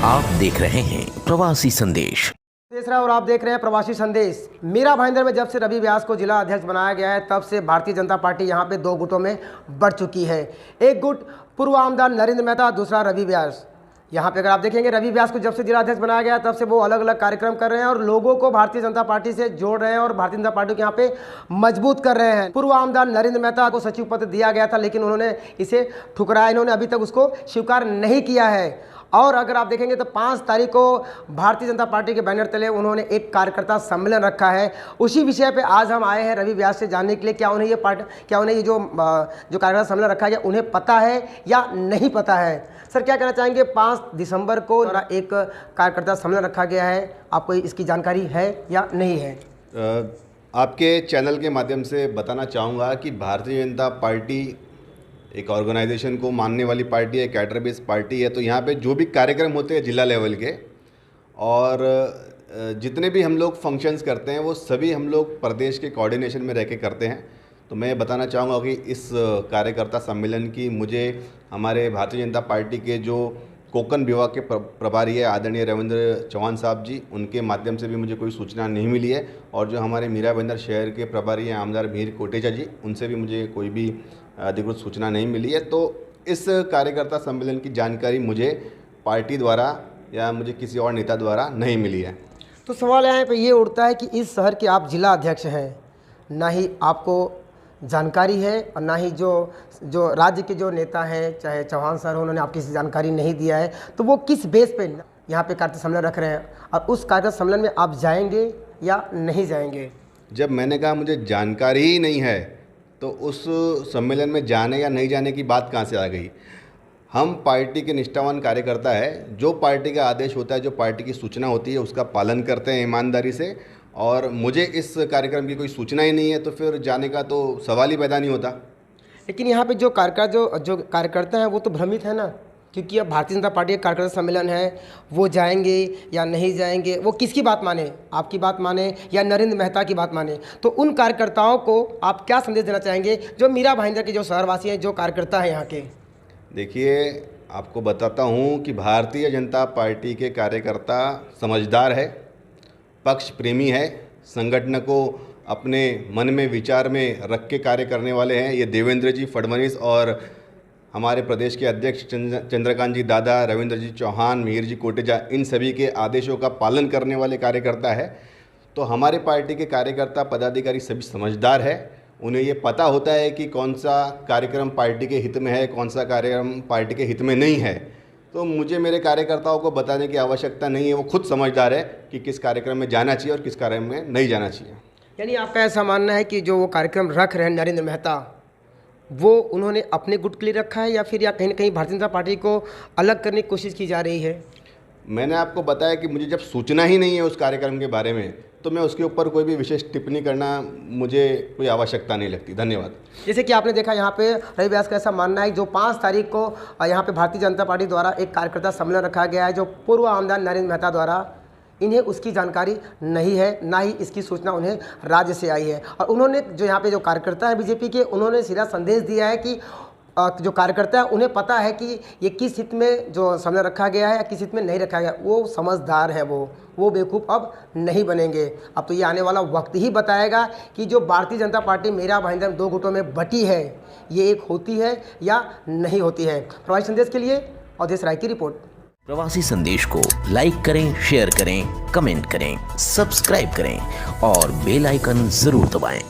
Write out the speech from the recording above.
आप देख रहे हैं प्रवासी संदेश। और आप देख रहे हैं प्रवासी संदेश। मीरा भाईंदर में जब से रवि व्यास को जिला अध्यक्ष बनाया गया है तब से भारतीय जनता पार्टी यहां पे दो गुटों में बढ़ चुकी है। एक गुट पूर्व आमदार नरेंद्र मेहता, दूसरा रवि व्यास। यहां पे अगर आप देखेंगे रवि व्यास को जब से जिला अध्यक्ष बनाया गया तब से वो अलग अलग कार्यक्रम कर रहे हैं और लोगों को भारतीय जनता पार्टी से जोड़ रहे हैं और भारतीय जनता पार्टी को यहाँ पे मजबूत कर रहे हैं। पूर्व आमदार नरेंद्र मेहता को सचिव पद दिया गया था लेकिन उन्होंने इसे ठुकराया, इन्होंने अभी तक उसको स्वीकार नहीं किया है। और अगर आप देखेंगे तो 5 तारीख को भारतीय जनता पार्टी के बैनर तले उन्होंने एक कार्यकर्ता सम्मेलन रखा है। उसी विषय पे आज हम आए हैं रवि व्यास से जानने के लिए क्या उन्हें ये जो कार्यकर्ता सम्मेलन रखा गया उन्हें पता है या नहीं पता है। सर क्या कहना चाहेंगे, 5 दिसंबर को एक कार्यकर्ता सम्मेलन रखा गया है, आपको इसकी जानकारी है या नहीं है? आपके चैनल के माध्यम से बताना चाहूँगा कि भारतीय जनता पार्टी एक ऑर्गेनाइजेशन को मानने वाली पार्टी है, कैडर बेस्ड पार्टी है। तो यहाँ पे जो भी कार्यक्रम होते हैं जिला लेवल के और जितने भी हम लोग फंक्शंस करते हैं वो सभी हम लोग प्रदेश के कोऑर्डिनेशन में रह के करते हैं। तो मैं बताना चाहूँगा कि इस कार्यकर्ता सम्मेलन की मुझे हमारे भारतीय जनता पार्टी के जो कोंकण विभाग के प्रभारी है आदरणीय रविंद्र चौहान साहब जी, उनके माध्यम से भी मुझे कोई सूचना नहीं मिली है। और जो हमारे मीरा भाईंदर शहर के प्रभारी हैं आमदार मीर कोटेचा जी, उनसे भी मुझे कोई भी अधिकृत सूचना नहीं मिली है। तो इस कार्यकर्ता सम्मेलन की जानकारी मुझे पार्टी द्वारा या मुझे किसी और नेता द्वारा नहीं मिली है। तो सवाल यहाँ पे ये उठता है कि इस शहर के आप जिला अध्यक्ष हैं, ना ही आपको जानकारी है और ना ही जो राज्य के जो नेता हैं चाहे चौहान सर उन्होंने आपकी जानकारी नहीं दिया है। तो वो किस बेस पे यहाँ पे कार्यकर्ता सम्मेलन रख रहे हैं और उस कार्यकर्ता सम्मेलन में आप जाएंगे या नहीं जाएंगे? जब मैंने कहा मुझे जानकारी ही नहीं है तो उस सम्मेलन में जाने या नहीं जाने की बात कहाँ से आ गई? हम पार्टी के निष्ठावान कार्यकर्ता है, जो पार्टी का आदेश होता है, जो पार्टी की सूचना होती है उसका पालन करते हैं ईमानदारी से। और मुझे इस कार्यक्रम की कोई सूचना ही नहीं है तो फिर जाने का तो सवाल ही पैदा नहीं होता। लेकिन यहाँ पे जो कार्यकर्ता हैं वो तो भ्रमित है ना, क्योंकि अब भारतीय जनता पार्टी का कार्यकर्ता सम्मेलन है, वो जाएंगे या नहीं जाएंगे, वो किसकी बात माने, आपकी बात माने या नरेंद्र मेहता की बात माने? तो उन कार्यकर्ताओं को आप क्या संदेश देना चाहेंगे जो मीरा भाईंदर के जो शहरवासी हैं, जो कार्यकर्ता हैं यहाँ के? देखिए, आपको बताता हूँ कि भारतीय जनता पार्टी के कार्यकर्ता समझदार है, पक्ष प्रेमी है, संगठन को अपने मन में विचार में रख के कार्य करने वाले हैं। ये देवेंद्र जी फडणवीस और हमारे प्रदेश के अध्यक्ष चंद्रकांत जी दादा, रविंद्र जी चौहान, मीर जी कोटेचा, इन सभी के आदेशों का पालन करने वाले कार्यकर्ता है। तो हमारे पार्टी के कार्यकर्ता पदाधिकारी सभी समझदार है, उन्हें ये पता होता है कि कौन सा कार्यक्रम पार्टी के हित में है, कौन सा कार्यक्रम पार्टी के हित में नहीं है। तो मुझे मेरे कार्यकर्ताओं को बताने की आवश्यकता नहीं है, वो खुद समझदार है कि किस कार्यक्रम में जाना चाहिए और किस कार्यक्रम में नहीं जाना चाहिए। यानी आपका ऐसा मानना है कि जो वो कार्यक्रम रख रहे हैं नरेंद्र मेहता, वो उन्होंने अपने गुट के लिए रखा है या फिर या कहीं ना कहीं भारतीय जनता पार्टी को अलग करने की कोशिश की जा रही है? मैंने आपको बताया कि मुझे जब सूचना ही नहीं है उस कार्यक्रम के बारे में तो मैं उसके ऊपर कोई भी विशेष टिप्पणी करना मुझे कोई आवश्यकता नहीं लगती। धन्यवाद। जैसे कि आपने देखा यहाँ पे रवि व्यास का ऐसा मानना है जो 5 तारीख को यहाँ पे भारतीय जनता पार्टी द्वारा एक कार्यकर्ता सम्मेलन रखा गया है जो पूर्व आमदार नरेंद्र मेहता द्वारा, इन्हें उसकी जानकारी नहीं है, ना ही इसकी सूचना उन्हें राज्य से आई है। और उन्होंने जो यहाँ पे जो कार्यकर्ता है बीजेपी के, उन्होंने सीधा संदेश दिया है कि जो कार्यकर्ता है उन्हें पता है कि ये किस हित में जो सम्मेलन रखा गया है या किस हित में नहीं रखा गया। वो समझदार है, वो बेवकूफ़ अब नहीं बनेंगे। अब तो ये आने वाला वक्त ही बताएगा कि जो भारतीय जनता पार्टी मीरा भाईंदर 2 गुटों में बटी है, ये एक होती है या नहीं होती है। प्रवासी संदेश के लिए अवधेश राय की रिपोर्ट। प्रवासी संदेश को लाइक करें, शेयर करें, कमेंट करें, सब्सक्राइब करें और बेल आइकन जरूर दबाएं।